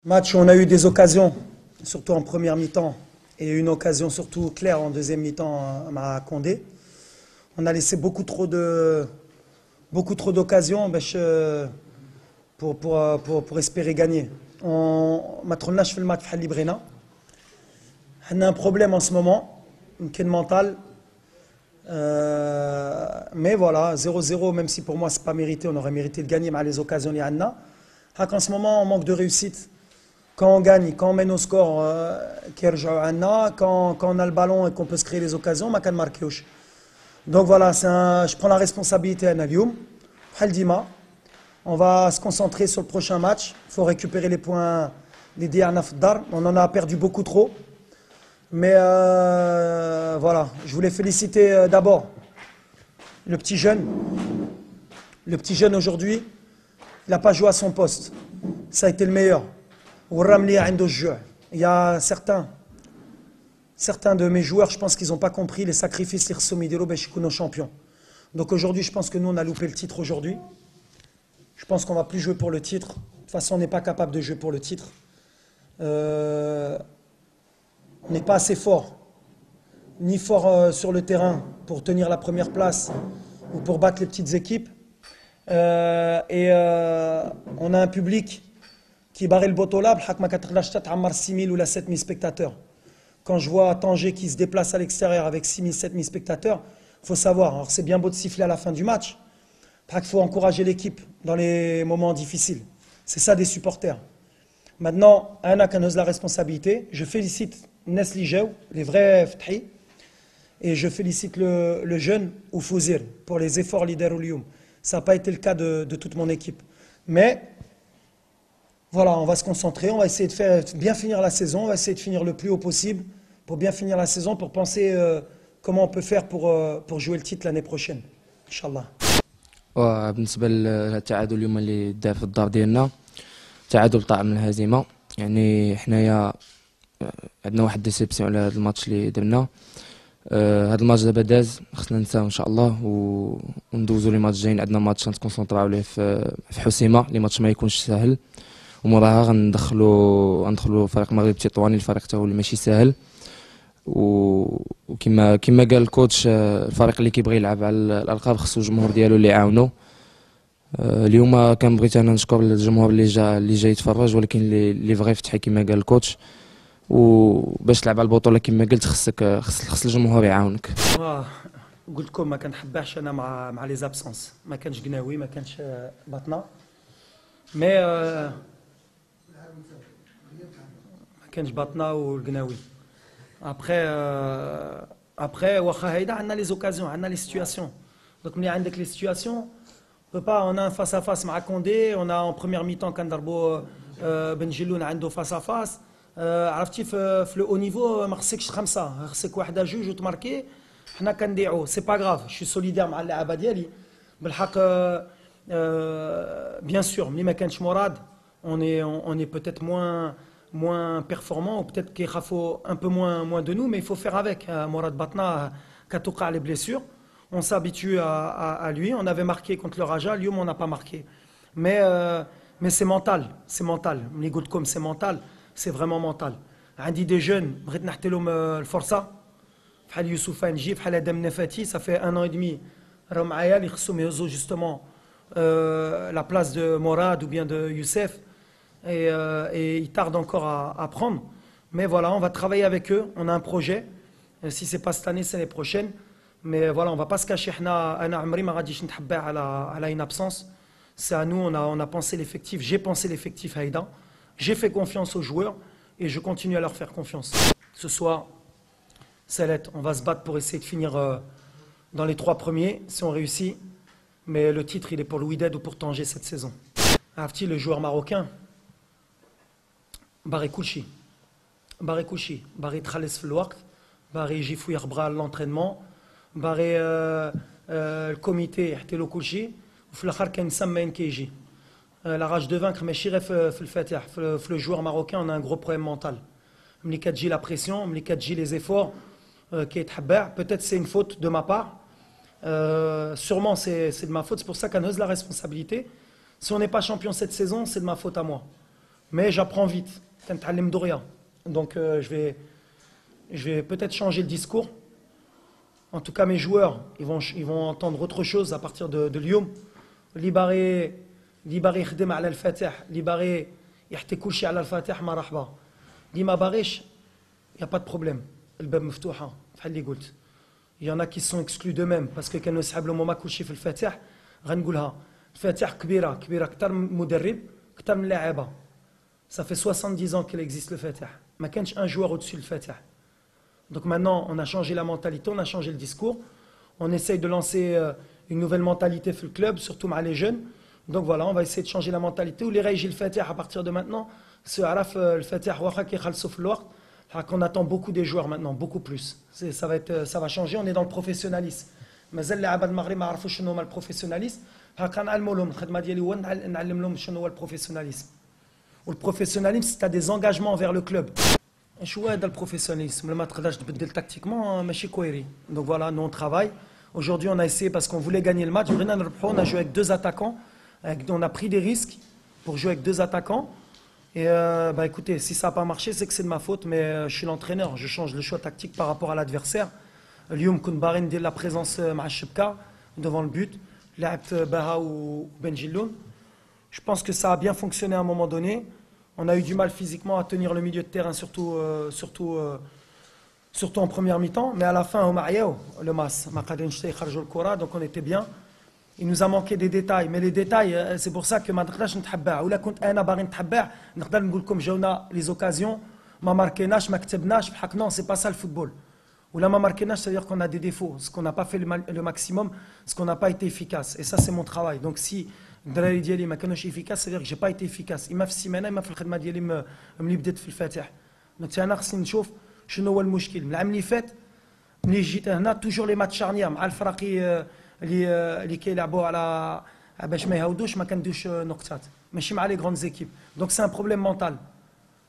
Match où on a eu des occasions, surtout en première mi-temps, et une occasion surtout claire en deuxième mi-temps à Condé. On a laissé beaucoup trop d'occasions pour espérer gagner. ما دخلناش في الماتش بحال اللي بغينا. On a un problème en ce moment, une mental. Mais voilà, 0-0, même si pour moi c'est pas mérité, on aurait mérité de gagner, mais les occasions il y en a. En ce moment, on manque de réussite. Quand on gagne, quand on mène au score, quand on a le ballon et qu'on peut se créer les occasions, on ne marque pas. Donc voilà, je prends la responsabilité à Nalioum. On va se concentrer sur le prochain match. Il faut récupérer les points des Diana Fdar. On en a perdu beaucoup trop. Mais voilà, je voulais féliciter d'abord le petit jeune. Le petit jeune aujourd'hui, il n'a pas joué à son poste. Ça a été le meilleur. Il y a certains de mes joueurs, je pense qu'ils n'ont pas compris les sacrifices qu'ils sont nos champions. Donc aujourd'hui, je pense que nous, on a loupé le titre aujourd'hui. Je pense qu'on ne va plus jouer pour le titre. De toute façon, on n'est pas capable de jouer pour le titre. On n'est pas assez fort. Ni fort sur le terrain pour tenir la première place ou pour battre les petites équipes. On a un public qui barrait le botolab, 6 000 ou 7 000 spectateurs. Quand je vois Tanger qui se déplace à l'extérieur avec 6 000, 7 000 spectateurs, il faut savoir, alors c'est bien beau de siffler à la fin du match, il faut encourager l'équipe dans les moments difficiles. C'est ça des supporters. Maintenant, Anna qui a la responsabilité, je félicite Nesli Jew, les vrais Fthi, et je félicite le jeune Oufouzir pour les efforts leader Lyoum. Ça n'a pas été le cas de toute mon équipe. Mais voilà, on va se concentrer, on va essayer de bien finir la saison, on va essayer de finir le plus haut possible pour bien finir la saison, pour penser comment on peut faire pour jouer le titre l'année prochaine. Inch'Allah. وبالنسبة للتعادل اليوم اللي دار في الدار ديالنا تعادل طعم الهزيمة يعني حنايا عندنا واحد ديسيبسيون على هذا الماتش اللي درنا هذا الماتش دابا داز خصنا ننساه ان شاء الله وندوزو لي ماتش جايين عندنا ماتش نتكونسونطراو عليه في حسيمة لي ماتش ما يكونش ساهل وموراها غندخلو فريق المغرب التطواني الفريق حتى هو اللي ماشي ساهل وكما قال الكوتش الفريق اللي كيبغي يلعب على الالقاب خصو الجمهور ديالو اللي يعاونو اليوم كان بغيت انا نشكر الجمهور اللي جاي يتفرج ولكن اللي بغى يفتح كما قال الكوتش وباش تلعب على البطوله كما قلت خص الجمهور يعاونك. قلت لكم ما كنحبهش انا مع لي زابسونس ما كانش قناوي ما كانش بطنا مي ما كانش بطنا والقناوي après واخا هيدا عندنا لي زوكازيون عندنا لي سيتوياسيون دونك ملي عندك لي سيتوياسيون on a un face à face مع كوندي on a en première mi-temps كنضربوا بن جلون عنده face à face عرفتي في لو او نيفو ما خصكش خمسه خصك واحده جوج وتماركي حنا كنديعو سي با غراف شي سوليدير مع اللعابه ديالي بالحق bien sûr ملي ما كانش مراد on est peut-être moins performant ou peut-être qu'il faut un peu moins de nous mais il faut faire avec Morad Batna كتوقع les blessures on s'habitue à lui on avait marqué contre le Raja Lyon on n'a pas marqué mais c'est mental ملي قلت لكم c'est mental c'est vraiment mental عندي des jeunes بغيت نحط لهم الفرصه بحال يوسف نجي بحال ادم نفاتي ça fait 1 an et demi راهم معايا اللي خصهم يهزوا justement la place de Morad ou bien de Youssef et ils tardent encore à prendre. Mais voilà, on va travailler avec eux. On a un projet. Si ce n'est pas cette année, c'est l'année prochaine. Mais voilà, on ne va pas se cacher. À une absence. C'est à nous, on a pensé l'effectif. J'ai pensé l'effectif Haïda. J'ai fait confiance aux joueurs et je continue à leur faire confiance. Ce soir, Salet, on va se battre pour essayer de finir dans les 3 premiers, si on réussit. Mais le titre, il est pour Louis Ded ou pour Tanger cette saison. Afti, le joueur marocain, Barry Kouchi, Barry Trales Flouak, Barry Jifou Bra l'entraînement, Barry le comité Htelo Kouchi, ou Flakhar Ken Sammen Keji. La rage de vaincre, mais Chiref le joueur marocain, on a un gros problème mental. Mlikadji la pression, Mlikadji les efforts, qui est peut-être c'est une faute de ma part, sûrement c'est de ma faute, c'est pour ça qu'Anneuse la responsabilité. Si on n'est pas champion cette saison, c'est de ma faute à moi. Mais j'apprends vite. كنتعلم دغيا. Donc je vais peut-être changer le discours. En tout cas, mes joueurs, ils vont entendre autre chose à partir de Lyon. Libari يخدم على الفاتح, Libari يحكي كل شيء على الفاتح مرحبا. اللي ما باغيش, il n'y a pas de problème. الباب مفتوحة بحال اللي قلت. Il y en a qui sont exclus d'eux-mêmes parce que كانوا يسحب لهم هما كل شيء في الفاتح. غنقولها الفاتح كبيرة أكثر من مدرب, أكثر من لاعبة. Ça fait 70 ans qu'il existe le Fatah. ما كانش un joueur au-dessus du Fatah. Donc maintenant, on a changé la mentalité, on a changé le discours. On essaye de lancer une nouvelle mentalité dans le club, surtout avec les jeunes. Donc voilà, on va essayer de changer la mentalité. Ou les règles le Fatah à partir de maintenant, ce Araf le Fatah qu'on attend beaucoup des joueurs maintenant, beaucoup plus. Ça va changer, on est dans le professionnalisme. Mais les عباد المغرب ما عرفوش شنو هو البروفيسيوناليزم. هاكا نعلموا لهم الخدمه ديالي هو نعلم لهم شنو هو البروفيسيوناليزم. والبروفيسيوناليزم c'est des engagements envers le club. شو هذا البروفيسيوناليزم لما تقدرش تبدل تاكتيكمون ماشي كويري. Donc voilà, nous on travaille. Aujourd'hui, on a essayé parce qu'on voulait gagner le match. On a joué avec deux attaquants. On a pris des risques pour jouer avec deux attaquants. Et bah écoutez, si ça n'a pas marché, c'est que c'est de ma faute, mais je suis l'entraîneur. Je change le choix tactique par rapport à l'adversaire. اليوم كنت باغي ندير la présence مع الشبكة devant le but. لعبت باها وبنجلون. Je pense que ça a bien fonctionné à un moment donné. On a eu du mal physiquement à tenir le milieu de terrain, surtout en première mi-temps. Mais à la fin, le mas, donc on était bien. Il nous a manqué des détails. Mais les détails, c'est pour ça que maintenant, les occasions, non, c'est pas ça le football. Ou là, c'est-à-dire qu'on a des défauts, ce qu'on n'a pas fait le maximum, ce qu'on n'a pas été efficace. Et ça, c'est mon travail. Donc si الدراري ديالي ما كانوش efficace, c'est-à-dire que j'ai pas été efficace. إما في السيمانة إما في الخدمة ديالي ملي بديت في الفاتح. دونك أنا خصني نشوف شنو هو المشكل. من العام اللي فات ملي جيت هنا توجور لي ماتش شارنيير مع الفرق اللي كيلعبوا على باش ما يهودوش ما كندوش نقطات. ماشي مع لي غروند زيكيب. دونك سي ان بروبليم مونتال.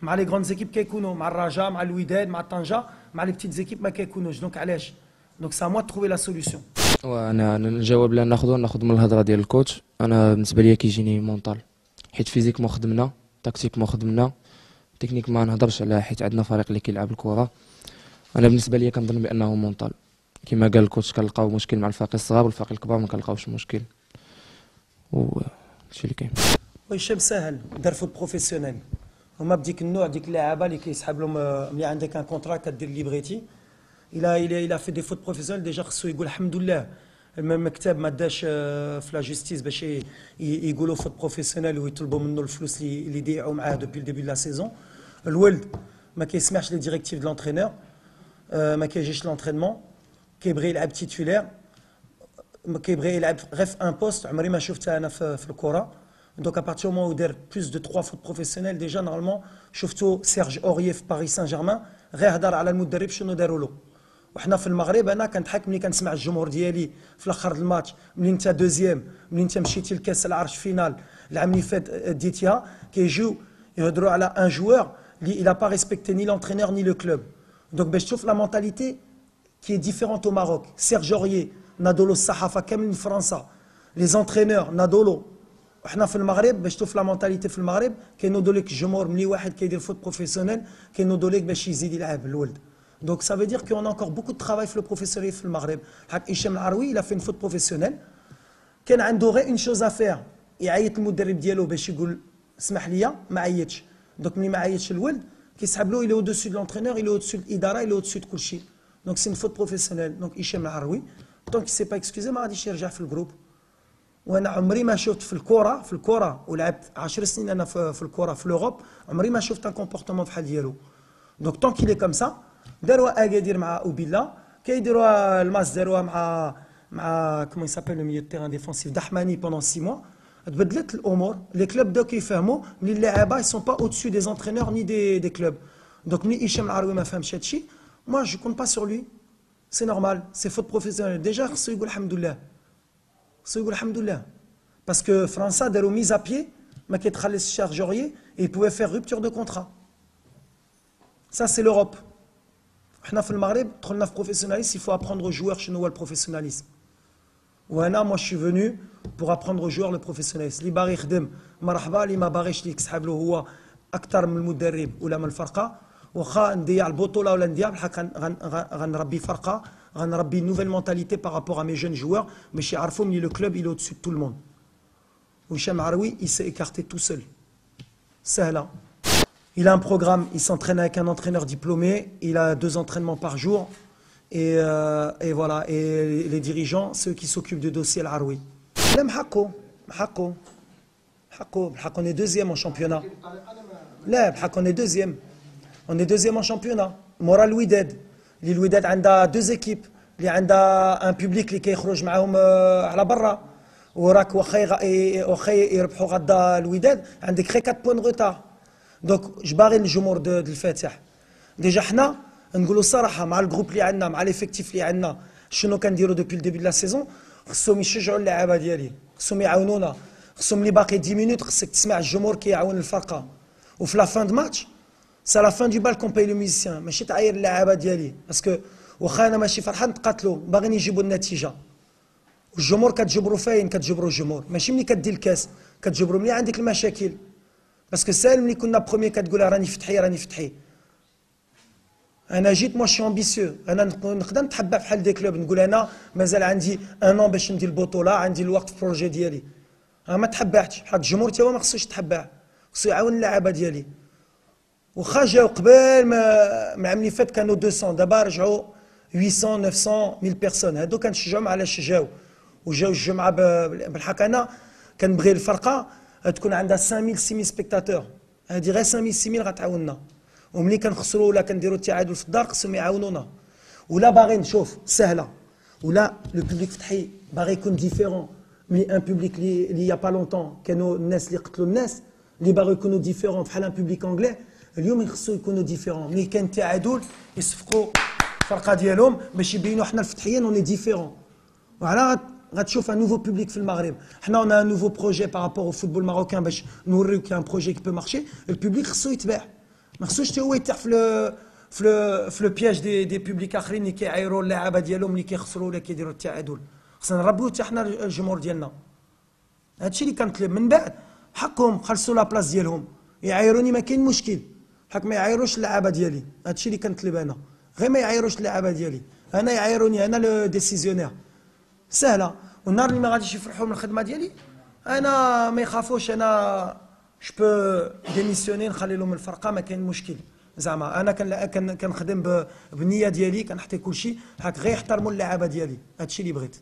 مع لي غروند زيكيب كيكونوا مع الرجاء مع الوداد مع طنجة مع لي بتيت زيكيب ما كيكونوش. دونك علاش؟ دونك سا موا تروفي لا سوليوشن. وانا الجواب اللي ناخذ من الهضره ديال الكوتش. انا بالنسبه ليا كيجيني مونطال حيت فيزيكمون خدمنا تكتيكمون خدمنا تكنيك ما نهضرش على حيت عندنا فريق اللي كيلعب الكره. انا بالنسبه ليا كنظن بانه مونطال كما قال الكوتش كنلقاو مشكل مع الفريق الصغار والفريق الكبار ما كنلقاوش مشكل وهادشي اللي كاين. هشام ساهل دار فوت بروفيسيونيل هما بديك النوع ديك اللاعبه اللي كيسحب لهم ملي عندك ان كونترا كدير ليبريتي. il a fait des fautes professionnelles déjà خصو يقول الحمد لله المكتب ما داش في لا جوستيس باش يقولوا فوت بروفيسيونيل ويطلبوا منه الفلوس اللي يضيعوا معاه دوبي الديبي لا سيزون. الولد ما كيسمعش لي ديريكتيف د لونترينور ما كيجيش لونترينمون كيبغي يلعب تيتولير كيبغي يلعب غير في ان بوست عمري ما شفتها انا في الكره. دونك ابارتير مون و دار بلوس دو 3 فوت بروفيسيونيل ديجا نورمالمون شفتو سيرج اوريي في باريس سان جيرمان غير هضر على المدرب شنو داروا له. وحنا في المغرب انا كنضحك ملي كنسمع الجمهور ديالي في الاخر الماتش ملي انت دوزيام ملي انت مشيتي لكاس العرش فينال العام اللي فات ديتيها كيجيو يهضروا على ان جوور اللي il a pas respecté ni l'entraîneur ni le club. Donc باش تشوف لا مونتاليتي qui est différente au Maroc. Serge Aurier نادولو الصحافه كامل من فرنسا لي زونترينور نادولو. وحنا في المغرب باش تشوف لا مونتاليتي في المغرب كينوضوا لك الجمهور ملي واحد كيدير فوت بروفيسيونيل كينوضوا لك باش يزيد يلعب الولد. Donc ça veut dire qu'on a encore beaucoup de travail sur le professionnel في المغرب. هشام العروي il a fait une faute professionnelle. كان عنده غير une chose à faire يعيط المدرب ديالو باش يقول اسمح لي ما عيطش. دونك ملي ما عيطش الولد كيسحب له il est au-dessus de l'entraîneur, il est au-dessus de الاداره, il est au-dessus de كلشي. Donc c'est une faute professionnelle. Donc هشام العروي tant qu'il s'est pas excusé ما غاديش يرجع في الجروب. وانا عمري ما شفت في الكره ولعبت 10 سنين انا في الكره في لوروب عمري ما شفت ان كومبورتمون بحال ديالو. Donc tant qu'il est comme ça داروها اكادير مع اوبيلا كيديروها الماس داروها مع كومون يسابيل لو ميليو تيران ديفونسيف دحماني بوندون 6 موا. تبدلت الامور لي كلوب بداو كيفهموا ملي اللاعبه يسون با au-dessus des entraîneurs ni des clubs. Donc ملي هشام العروي ما فهمش هادشي moi je compte pas sur lui. C'est normal, c'est faute professionnelle. Déjà خصو يقول الحمد لله. خصو يقول الحمد لله. Parce que فرنسا داروا ميز ا بيي ما كيتخلص الشارج اوريي et il pouvait faire rupture de contrat. Ça c'est l'Europe. حنا في المغرب دخلنا في professionnalisme, il faut apprendre aux joueurs شنو هو البروفيسيوناليزم. وانا moi je suis venu pour apprendre aux joueurs le professionnalisme. اللي باغي يخدم مرحبا اللي ما باغيش اللي يسحب له هو اكثر من المدرب ولا من الفرقه واخا نضيع البطوله ولا نضيع بالحق غنربي فرقه غنربي une nouvelle mentalité par rapport à mes jeunes joueurs باش يعرفوا ملي le club il est au-dessus de tout le monde. Hicham Aroui il s'est écarté tout seul. Sahla. Il a un programme, il s'entraîne avec un entraîneur diplômé, il a 2 entraînements par jour et voilà et les dirigeants ceux qui s'occupent du dossier Al-Aroui. Là محقو on est deuxième en championnat. Là on est deuxième. On est deuxième en championnat. Mora Louidad. Louidad a 2 équipes. Il a un public qui يخرج معاهم على برا. وراك واخا يربحوا غدا الوداد عندك غير 4 بوين غوتار. دونك جباري الجمهور د الفاتح. ديجا حنا نقولوا الصراحه مع الجروب اللي عندنا مع ليفيكتيف اللي عندنا شنو كنديروا دوبي الديبي دو لا سيزون خصهم يشجعوا اللعابه ديالي خصهم يعاونونا خصهم اللي باقي 10 مينوت خصك تسمع الجمهور كيعاون الفرقه وفي لا فان دو ماتش سا لا فان دو بال كون باي لو ميوزيسيان ماشي تعاير اللعابه ديالي باسكو واخا انا ماشي فرحان نتقاتلوا باغيين يجيبوا النتيجه والجمهور كتجبروا فين كتجبروا الجمهور ماشي ملي كدير الكاس كتجبروا ملي عندك المشاكل باسكو سالم ملي كنا بروميي كتقول راني فتحي انا جيت مو شي امبيسيو انا نقدر نتحبى بحال دي كلوب نقول انا مازال عندي ان ان باش ندير البطوله عندي الوقت في البروجي ديالي انا ما تحبعتش بحال الجمهور تا هو ما خصوش يتحبع خصو يعاون اللعابه ديالي واخا جاو قبل ما العام اللي فات كانوا 200 دابا رجعوا 800 900 1000 بيرسون هادو كنشجعهم علاش جاو وجاو الجمعه بالحق انا كنبغي الفرقه تكون عندها 5000 6000 سبيكتاتور هادي غير 5000 6000 غتعاوننا وملي كنخسروا ولا كنديروا التعادل في الدار خصهم يعاونونا ولا باغي نشوف سهله ولا لو بوبليك فتحي باغي يكون ديفيرون مي ان بوبليك اللي يا با لونتون كانوا الناس اللي قتلوا الناس اللي باغي يكونوا ديفيرون بحال ان بوبليك انجلي اليوم خصو يكونوا ديفيرون ملي كان تعادل يصفقوا الفرقه ديالهم باش يبينوا حنا الفتحيين اوني ديفيرون وعلى غتشوف ان نوفو بوبليك في المغرب حنا اون ان نوفو بروجي بارابور او فوتبول ماروكان باش نوريو كان بروجي كي بو مارشي البوبليك خصو يتباع ما خصوش حتى هو يطيح في لو بياج دي بوبليك اخرين اللي كيعايروا اللعابه ديالهم اللي كيخسروا ولا كيديروا التعادل خصنا نربيو حتى حنا الجمهور ديالنا هادشي اللي كنطلب من بعد حقهم خلصوا لا بلاص ديالهم يعايروني ما كاين مشكل حق ما يعايروش اللعابه ديالي هادشي اللي كنطلب انا غير ما يعايروش اللعابه ديالي انا يعايروني انا لو ديسيزيونير سهله والنهار اللي ما غاديش يفرحوا من الخدمه ديالي انا ما يخافوش انا جو بو ديميسيوني نخلي لهم الفرقه ما كاين مشكل زعما انا كنخدم بالنيه ديالي كنحطي كلشي حق غير يحترموا اللعابه ديالي هادشي اللي بغيت